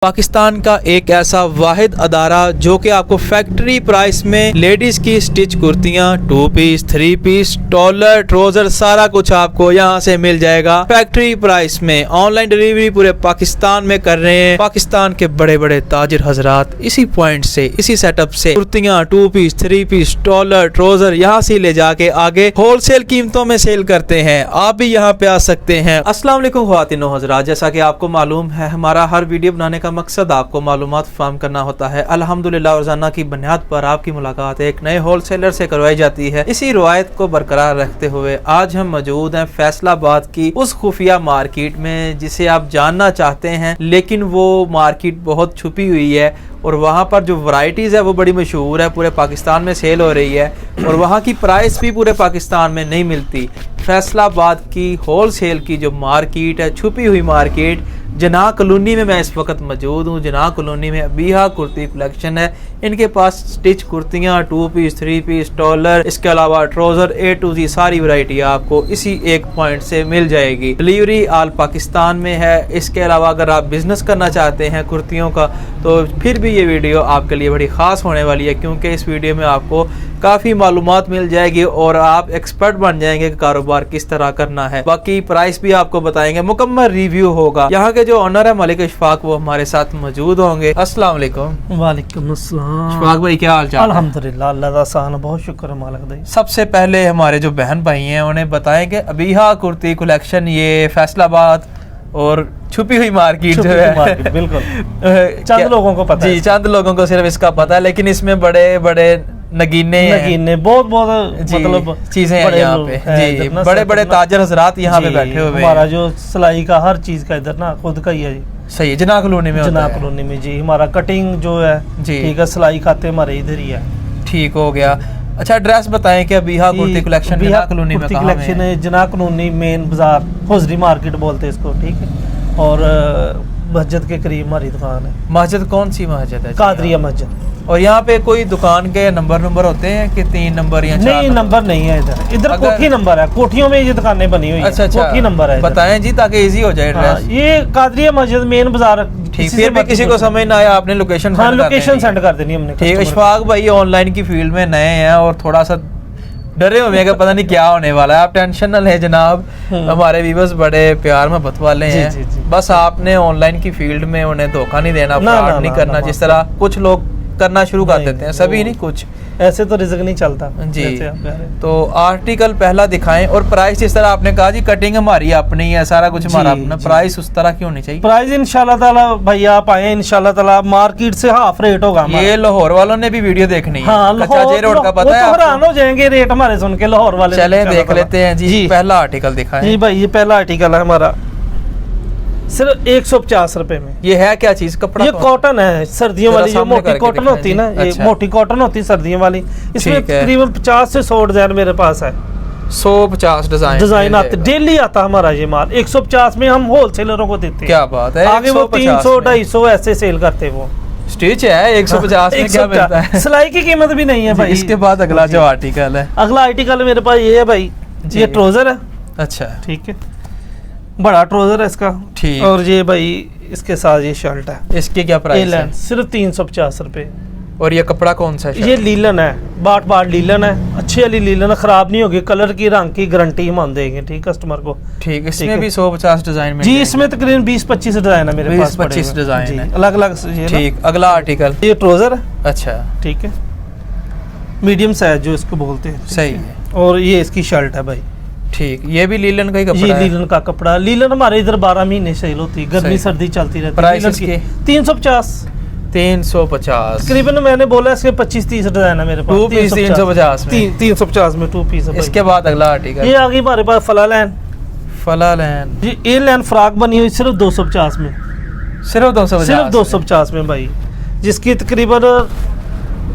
पाकिस्तान का एक ऐसा वाहिद अदारा जो कि आपको फैक्ट्री प्राइस में लेडीज की स्टिच कुर्तियां 2 पीस 3 पीस टॉलर ट्राउजर सारा कुछ आपको यहां से मिल जाएगा फैक्ट्री प्राइस में। ऑनलाइन डिलीवरी पूरे पाकिस्तान में कर रहे हैं। पाकिस्तान के बड़े बड़े ताजिर हजरात इसी पॉइंट से इसी सेटअप से कुर्तियां 2 पीस 3 पीस टॉलर ट्राउजर यहां से ले जाके आगे होलसेल कीमतों में सेल करते हैं। आप भी यहां पे आ सकते हैं। अस्सलाम वालेकुम ख्वातीनो हजरात, जैसा कि आपको मालूम है हमारा हर वीडियो बनाने का मकसद आपको मालूमात फराहम करना होता है। अल्हम्दुलिल्लाह रोजाना की बुनियाद पर आपकी मुलाकात एक नए होलसेलर से करवाई जाती है। इसी रवायत को बरकरार रखते हुए आज हम मौजूद हैं फैसलाबाद की उस खुफिया मार्केट में जिसे आप जानना चाहते हैं, लेकिन वो मार्केट बहुत छुपी हुई है और वहाँ पर जो वैरायटीज़ है वो बड़ी मशहूर है, पूरे पाकिस्तान में सेल हो रही है और वहाँ की प्राइस भी पूरे पाकिस्तान में नहीं मिलती। फैसलाबाद की होलसेल की जो मार्केट है, छुपी हुई मार्केट, जनाह कॉलोनी में मैं इस वक्त मौजूद हूँ। जनाह कॉलोनी में अबीहा कुर्ती कलेक्शन है। इनके पास स्टिच कुर्तियाँ 2 पीस 3 पीस टॉलर, इसके अलावा ट्राउज़र A to Z सारी वैरायटी आपको इसी एक पॉइंट से मिल जाएगी। डिलीवरी आल पाकिस्तान में है। इसके अलावा अगर आप बिज़नेस करना चाहते हैं कुर्तियों का तो फिर भी ये वीडियो आपके लिए बड़ी ख़ास होने वाली है, क्योंकि इस वीडियो में आपको काफ़ी मालूमात मिल जाएगी और आप एक्सपर्ट बन जाएंगे कि कारोबार किस तरह करना है। बाकी प्राइस भी आपको बताएंगे, मुकम्मल रिव्यू होगा। यहाँ के जो ऑनर है मलिक इशफाक वो हमारे साथ मौजूद होंगे। अस्सलाम वालेकुम। वालेकुम अस्सलाम। इशफाक भाई क्या हाल चाल? अल्हम्दुलिल्लाह, अल्लाह का एहसान है, बहुत शुक्र है मालिक दा। सबसे पहले हमारे जो बहन भाई हैं उन्हें बताएं कि अबीहा कुर्ती कलेक्शन ये फैसलाबाद और छुपी हुई मार्केट जो है बिल्कुल चंद लोगों को पता है। जी, चंद लोगों को सिर्फ इसका पता है, लेकिन इसमें बड़े बड़े नगीने बहुत मतलब चीजें हैं यहाँ पे। जी, बड़े बड़े ताजर हजरात यहाँ पे बैठे हुए हैं। हमारा जो सिलाई का हर चीज का इधर ना खुद का ही है जी। सही है, जनाह कॉलोनी में। जनाह कॉलोनी में जी हमारा कटिंग जो है जी, ठीक है, सिलाई खाते हमारे इधर ही है। ठीक हो गया। अच्छा एड्रेस बताएं कि अबीहा कुर्ती कलेक्शन जनाह कॉलोनी में कहाँ है? जनाह कॉलोनी मेन बाजार होजरी मार्केट बोलते हैं इसको, ठीक है। और मस्जिद के करीब हमारी दुकान है। मस्जिद कौन सी मस्जिद है? कादरिया मस्जिद। और यहाँ पे कोई दुकान के नंबर होते हैं कि 3 नंबर या 4? नहीं, नंबर नहीं है इधर कोठी नंबर है। कोठियों में ये दुकानें बनी हुई है। अच्छा, कोठी नंबर है। बताएं जी ताकि इजी हो जाए एड्रेस। ये कादरिया मस्जिद मेन बाजार। ठीक, फिर भी किसी को समझ ना आया आपने लोकेशन सेंड कर देनी हमने। ठीक। इशफाक भाई ऑनलाइन की फील्ड में नए हैं और थोड़ा सा डरे हुए हैं कि पता नहीं क्या होने वाला है। आप टेंशन ना लें जनाब, हमारे व्यूअर्स बड़े प्यार मोहब्बत वाले हैं। जी। बस आपने ऑनलाइन की फील्ड में उन्हें धोखा नहीं देना, फ्रॉड नहीं करना, जिस तरह कुछ लोग करना शुरू कर देते हैं। सभी नहीं, कुछ ऐसे तो रिस्क नहीं चलता जी। तो आर्टिकल पहला दिखाएं और प्राइस जिस तरह आपने कहा जी, कटिंग हमारी अपनी है, सारा कुछ हमारा अपना, प्राइस उस तरह की होनी चाहिए। प्राइस इंशाल्लाह ताला भाई आप आए इंशाल्लाह ताला मार्केट से हाफ रेट होगा। ये लाहौर वालों ने भी वीडियो देखनी है। हाँ, कच्चा जे रोड का पता है आपको? हैरान हो जाएंगे रेट हमारे सुन के लाहौर वाले। चले देख लेते हैं जी। पहला आर्टिकल दिखाएं जी भाई। ये पहला आर्टिकल है हमारा सिर्फ 150 रुपए में। ये है क्या चीज? कपड़ा? ये कॉटन है, सर्दियों वाली जो मोटी कॉटन होती है ना। ये मोटी कॉटन होती है सर्दियों वाली। इसमें तकरीबन 50 से 100 डिजाइन मेरे पास है। 150 डिजाइन आते, डेली आता हमारा ये माल। 150 में हम होलसेलरों को देते हैं। क्या बात है। आगे वो 300 250 ऐसे सेल करते वो। स्टिच है 150 में क्या मिलता है? सिलाई की कीमत भी नहीं है भाई। इसके बाद अगला जो आर्टिकल है, अगला आर्टिकल मेरे पास ये है भाई। ये ट्राउजर है। अच्छा, ठीक है, बड़ा ट्राउजर है इसका। ठीक। और ये भाई इसके साथ ये शर्ट है। इसकी क्या प्राइस है? सिर्फ 350 रुपए। और ये कपड़ा कौन सा है? ये लीलन है, बाट लीलन है, अच्छी वाली लीलन है, खराब नहीं होगी। कलर की रंग की गारंटी हम देंगे, ठीक कस्टमर को। ठीक। इसमें भी 150 डिजाइन में जी। इसमें तकरीबन 20-25 डिजाइन है मेरे पास। 20-25 डिजाइन है अलग अलग। ठीक। अगला आर्टिकल, ये ट्राउजर है। अच्छा, ठीक है, मीडियम साइज जो इसको बोलते हैं। सही है। और ये इसकी शर्ट है भाई। ठीक। ये भी लीलन का ही कपड़ा है? लीलन का कपड़ा। लीलन हमारे इधर 12 महीने सेल होती है, गर्मी सर्दी चलती रहती है। प्राइस इसकी 350। 350 तकरीबन मैंने बोला इसके 25-30 डिजाइन है मेरे पास। 2 पीस 350 में। 350 में 2 पीस है। इसके बाद अगला आर्टिकल, ये आगे हमारे पास फला लैन। ये लैन फ्रॉक बनी हुई सिर्फ 250 में। सिर्फ 250 में भाई, जिसकी तकरीबन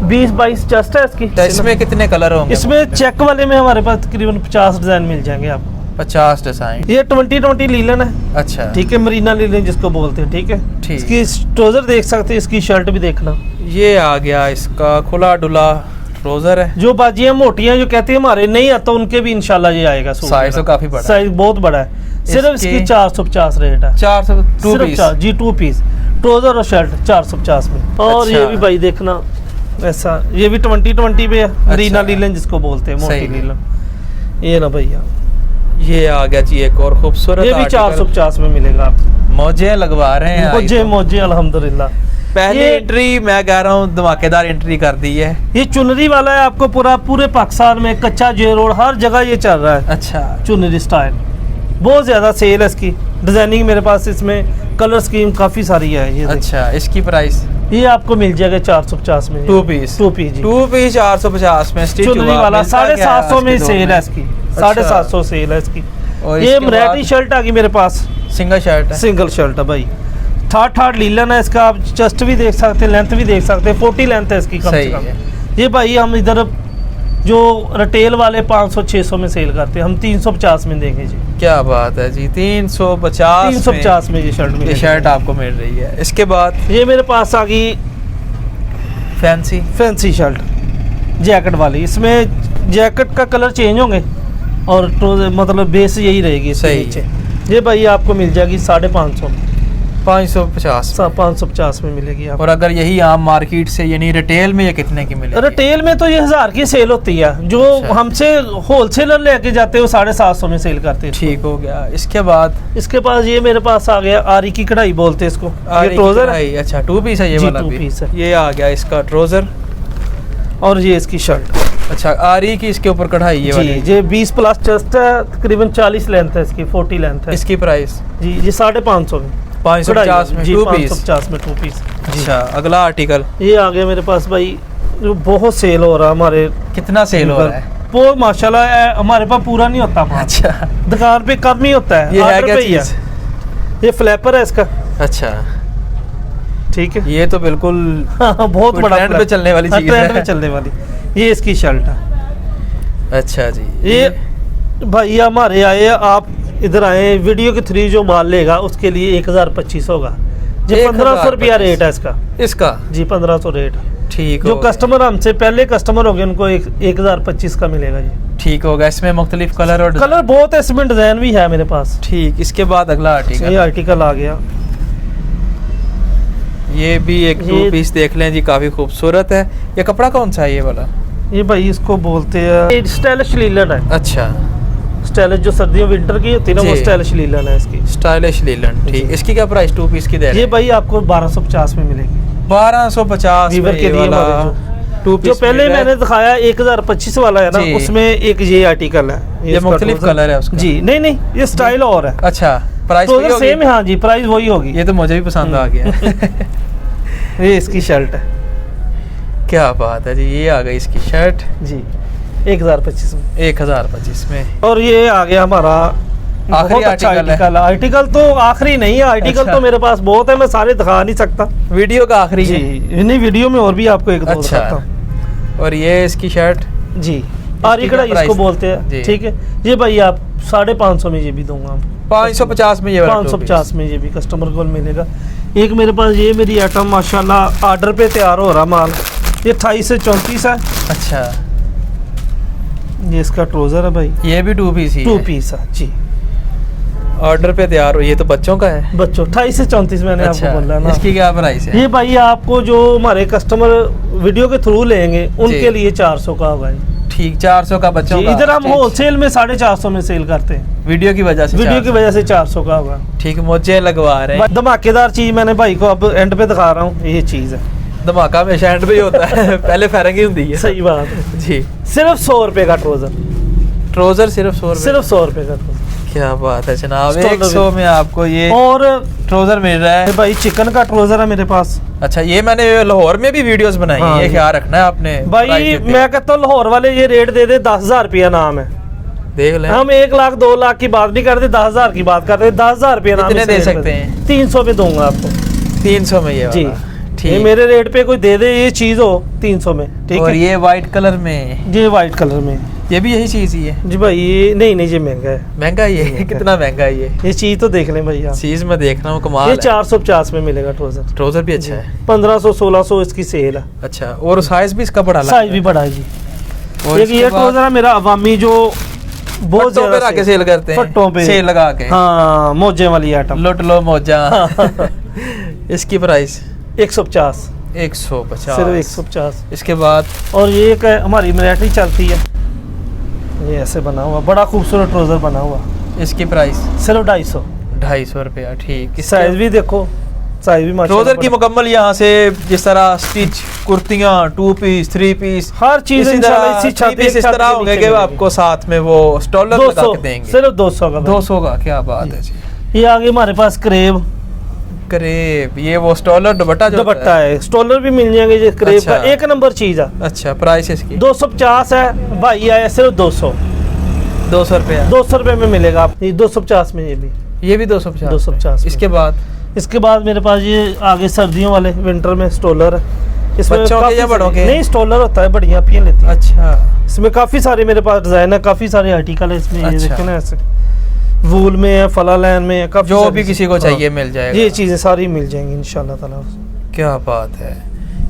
20-22 चेस्ट है इसकी। इसमें कितने कलर होंगे? इसमें चेक वाले में हमारे पास तकरीबन 50 डिजाइन मिल जाएंगे आपको। 50 डिजाइन। ये 20 लीलन है। अच्छा, ठीक है, मरीना लीलन जिसको बोलते हैं। ठीक है, ठीक। इसकी ट्राउजर देख सकते हैं, इसकी शर्ट भी देखना। ये आ गया इसका खुला डुला ट्राउजर है। जो बाजियां मोटियां जो कहते हैं हमारे नहीं आता, उनके भी इंशाल्लाह ये आएगा। साइज तो काफी बड़ा, साइज बहुत बड़ा है। सिर्फ इसकी 450 रेट है। 400 जी 2 पीस। ट्राउजर और शर्ट 450 में। और अच्छा। ये भी भाई देखना ऐसा, ये भी 2020 पे है, रीना लीलन जिसको बोलते हैं, मोटी लीलन। ये ना भैया, ये आ गया जी एक और खूबसूरत, ये भी 450 में मिलेगा आपको। मौजे लगवा रहे हैं, मौजे अल्हम्दुलिल्लाह। पहली एंट्री मैं कह रहा हूँ धमाकेदार एंट्री कर दी है। ये चुनरी वाला है, आपको पूरे पाकिस्तान में कच्चा जे रोड हर जगह ये चल रहा है। अच्छा, चुनरी स्टाइल बहुत ज्यादा सेल है इसकी, डिजाइनिंग मेरे पास इसमें कलर स्कीम काफी सारी है ये। अच्छा, इसकी प्राइस ये आपको मिल जाएगा 450 में। 2 पीस जी, 2 पीस 450 में स्टिच चुनरी वाला। 750 में सेल है इसकी, 750 सेल है इसकी। ये मराठी शर्ट आ गई मेरे पास, सिंगल शर्ट है, सिंगल शर्ट है भाई। ठाठ लीलन है इसका, आप चेस्ट भी देख सकते हैं, लेंथ भी देख सकते हैं, 40 लेंथ है इसकी कम से कम। ये भाई हम इधर जो रिटेल वाले 500-600 में सेल करते हैं, हम 350 में देंगे जी। क्या बात है जी, 350 में ये शर्ट मिलेगी। ये शर्ट आपको मिल रही है। इसके बाद ये मेरे पास आ गई फैंसी शर्ट जैकेट वाली। इसमें जैकेट का कलर चेंज होंगे और मतलब बेस यही रहेगी सही नीचे। ये भाई आपको मिल जाएगी 550 में, 550 में मिलेगी आपको। और अगर यही आम मार्केट से यानी रिटेल में ये कितने की मिलेगी? रिटेल में तो ये 1000 की सेल होती है, जो हमसे होलसेलर लेके जाते हैं वो 750 में सेल करते हैं। ठीक हो गया। इसके बाद इसके पास ये मेरे पास आ गया आरी की कढ़ाई बोलते हैं इसको, ये ट्राउजर है। अच्छा, 2 पीस है ये वाला भी? 2 पीस है। ये आ गया इसका ट्राउजर और ये इसकी शर्ट। अच्छा, आरी की इसके ऊपर कढ़ाई ये वाली जी। 20 प्लस चेस्ट है, तकरीबन 40 लेंथ है इसकी, 40 लेंथ है। इसकी प्राइस जी ये 550 में, 550 में 2 पीस। 550 में 2 पीस। अच्छा, अगला आर्टिकल ये आ गया मेरे पास भाई, जो बहुत सेल हो रहा है हमारे। कितना सेल हो रहा है? वो माशाल्लाह हमारे पास पूरा नहीं होता। अच्छा, दुकान पे कम ही होता है। ये है क्या चीज़? ये फ्लैपर है इसका। अच्छा, ठीक है। ये तो बिल्कुल बहुत बड़ा ट्रेंड पे चलने वाली चीज़ है। ट्रेंड पे चलने वाली। ये इसकी शर्ट है। अच्छा जी। ये भाई हमारे आए, आप इधर आए, वीडियो के थ्रू जो माल लेगा उसके लिए 1025 होगा जी। 1500 रुपया रेट है इसका जी, 1500 रेट। ठीक। जो कस्टमर हमसे पहले कस्टमर हो गए उनको 1025 का मिलेगा जी। ठीक होगा। इसमें मुख्तलिफ कलर बहुत है, इसमें डिजाइन भी है मेरे पास। ठीक। इसके बाद अगला आर्टिकल, ये आर्टिकल आ गया। ये भी एक 2 पीस देख लें जी, काफी खूबसूरत है। ये कपड़ा कौन सा है ये वाला? ये भाई इसको बोलते हैं स्टाइलिश लीलन है। अच्छा, स्टाइलिश जो सर्दियों विंटर की होती है ना, वो स्टाइलिश लीलन है इसकी। स्टाइलिश लीलन। ठीक। इसकी क्या प्राइस 2 पीस की दे रहे हैं? ये भाई आपको 1250 में मिलेगी। 1250 वीवर के लिए टू पीस। जो पहले मैंने दिखाया 1025 वाला है ना, उसमें एक ये आर्टिकल है। ये मुख्तलिफ कलर है उसका जी। नहीं, ये स्टाइल और है। अच्छा, प्राइस तो सेम है। हाँ जी, प्राइस वही होगी। ये तो मुझे भी पसंद आ गया। ये इसकी शर्ट है। क्या बात है जी, ये आ गई इसकी शर्ट जी, 1025 में। 1025 में। और ये आ गया हमारा आखिरी आर्टिकल। आर्टिकल तो आखिरी नहीं है, आर्टिकल अच्छा। तो मेरे पास बहुत है, मैं सारे दिखा नहीं सकता। वीडियो का आखिरी जी, नहीं वीडियो में और भी आपको एक दो दिखाता हूं। और ये इसकी शर्ट जी, आरी कढ़ाई इसको बोलते हैं। ठीक है। ये भाई आप 550 में ये भी दूंगा। 550 में ये 550 में ये भी कस्टमर को मिलेगा। एक मेरे पास ये मेरी आइटम माशाल्लाह ऑर्डर पे तैयार हो रहा माल, ये 28 से 34 है। अच्छा, ये इसका ट्राउजर है भाई। ये भी 2 पीस ही 2 पीस है जी, ऑर्डर पे तैयार हो। ये तो बच्चों का है, बच्चों 28 से 34 मैंने आपको बोला ना। इसकी क्या प्राइस है? ये भाई आपको जो हमारे कस्टमर वीडियो के थ्रू लेंगे उनके लिए 400 का होगा। ठीक, 400 का बच्चों का। इधर हम होलसेल में 450 में सेल करते हैं। वीडियो की वजह से 400 का होगा। ठीक, मुझे लगवा रहे हैं। धमाकेदार चीज मैंने भाई को अब एंड पे दिखा रहा हूँ। ये चीज है, धमाका हमेशा एंड पे ही होता है। पहले फेरेंगी होती है। सही बात है जी। सिर्फ 100 रुपए का ट्राउजर सिर्फ 100 रुपए का ट्राउजर। क्या बात है जनाब, 100 में आपको ये और ट्राउजर मिल रहा है भाई। चिकन का ट्राउजर है मेरे पास। अच्छा, ये मैंने लाहौर में भी वीडियोस बनाई है। ये ख्याल रखना है आपने भाई। मैं कहता हूँ लाहौर वाले ये रेट दे दे, 10,000 रुपया नाम है। देख लें, हम 1 लाख 2 लाख की बात नहीं करते, 10,000 की बात करते। 10,000 रुपया नाम कितने दे सकते हैं? 300 में दूंगा आपको। 300 में ये जी। ठीक, मेरे रेट पे कोई दे दे ये चीज हो 300 में। ठीक है। और ये व्हाइट कलर में, ये व्हाइट कलर में, ये भी यही चीज ही है जी भाई। ये नहीं ये महंगा है। महंगा ये कितना महंगा है ये चीज तो देख लें भैया। चीज में देख रहा हूँ, कमाल ये 450 में मिलेगा ट्राउजर। ट्राउजर भी अच्छा है। 1500-1600 इसकी सेल है। अच्छा, और साइज भी इसका बड़ा, साइज भी बड़ा है जी। और एक ये ट्राउजर है मेरा अवामी, जो बहुत ज्यादा पे सेल करते हैं, फट्टों पे सेल लगा के। हाँ, मोजे वाली आइटम, लुट लो मौजा। इसकी प्राइस 150, 150, सिर्फ 150। इसके बाद और ये एक हमारी मिलिट्री चलती है, ये ऐसे बना हुआ बड़ा खूबसूरत ट्राउजर बना हुआ, इसकी प्राइस सिर्फ 250, 250 रुपया। ठीक, साइज भी देखो, साइज भी माशाल्लाह ट्राउजर की मुकम्मल यहाँ से जिस तरह स्टिच, कुर्तियाँ, 2 पीस 3 पीस, हर चीज इसी इंशाल्लाह तरह इसी 3 पीस इस तरह होंगे कि आपको साथ में वो स्टॉलर लगा 200, के देंगे। सिर्फ 200 का। 200 का, क्या बात है जी। ये आगे हमारे पास क्रेब करेब, ये वो स्टॉलर दुपट्टा जो दुपट्टा है, स्टॉलर भी मिल जाएंगे, ये क्रेब अच्छा। का एक नंबर चीज है। अच्छा, प्राइस इसकी 250 है भाई, आया सिर्फ 200, 200 रुपया। 200 रुपए में मिलेगा आप, ये 250 में, ये भी 250। 250 इसके बाद इसके बाद मेरे पास ये आगे सर्दियों वाले विंटर में स्टॉलर है, इसमें बच्चों के काफी या बड़ों के? नहीं, स्टॉलर होता है, बढ़िया पियाँ लेती है। अच्छा, इसमें काफी सारे मेरे पास डिजाइन है, काफी सारे आर्टिकल है इसमें। ये अच्छा। देखें ना, ऐसे वूल में है, फला लैन में है, काफी जो सारी भी किसी को हाँ। चाहिए मिल जाएगा। ये चीजें सारी मिल जाएंगी इंशाल्लाह ताला। क्या बात है।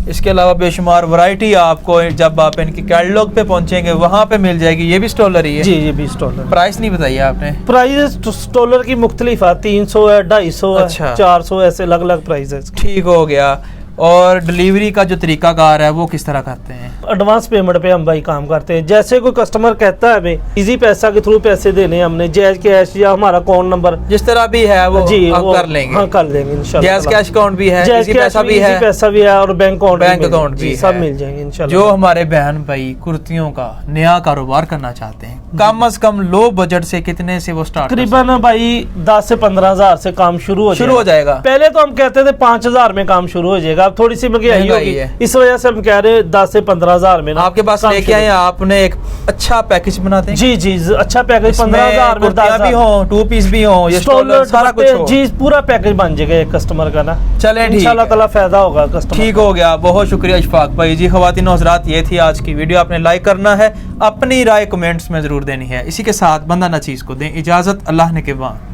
इसके अलावा बेशुमार वैरायटी आपको जब आप इनके कैटलॉग पे पहुंचेंगे वहां पे मिल जाएगी। ये भी स्टॉलर ही है जी, ये भी स्टॉलर। प्राइस नहीं बताइए आपने? प्राइस स्टॉलर की मुख्तलिफ है, 300 है, 250 है, अच्छा। 400, ऐसे अलग अलग प्राइस है इसके। ठीक हो गया। और डिलीवरी का जो तरीकाकार है वो किस तरह करते हैं? एडवांस पेमेंट पे हम भाई काम करते हैं। जैसे कोई कस्टमर कहता है हमें इजी पैसा के थ्रू पैसे देने हैं, हमने जैज कैश या हमारा अकाउंट नंबर जिस तरह भी है वो जी आप वो कर लेंगे। हाँ, कर लेंगे इंशाल्लाह। जैज कैश अकाउंट भी है, जैज इजी पैसा भी है, पैसा भी है, और बैंक अकाउंट भी सब है। मिल जाएंगे इंशाल्लाह। जो हमारे बहन भाई कुर्तियों का नया कारोबार करना चाहते हैं, कम से कम लो बजट से कितने से वो स्टार्ट? तकरीबन भाई 10 से 15 हजार से काम शुरू हो जाएगा। पहले तो हम कहते थे 5,000 में काम शुरू हो जाएगा, अब थोड़ी सी महंगाई महंगाई होगी, है। इस वजह से हम कह रहे हैं 10 से 15 हजार में ना आपके पास काम लेके शुरू। आए, आपने एक अच्छा पैकेज बनाते हैं। जी जी, अच्छा पैकेज 15,000 में, कुर्तियां भी 10,000 हो, 2 पीस भी हो, ये स्टॉलर सारा कुछ हो। जी, पूरा पैकेज बन जाएगा एक कस्टमर का ना। चलें, ठीक इंशाल्लाह है। ताला फायदा होगा कस्टमर। ठीक हो गया, बहुत शुक्रिया इशफाक भाई जी। ख़वातीन और हज़रात, ये थी आज की वीडियो। आपने लाइक करना है, अपनी राय कमेंट्स में ज़रूर देनी है। इसी के साथ बंदा ना चीज़ को दें इजाज़त, अल्लाह ने के बाद।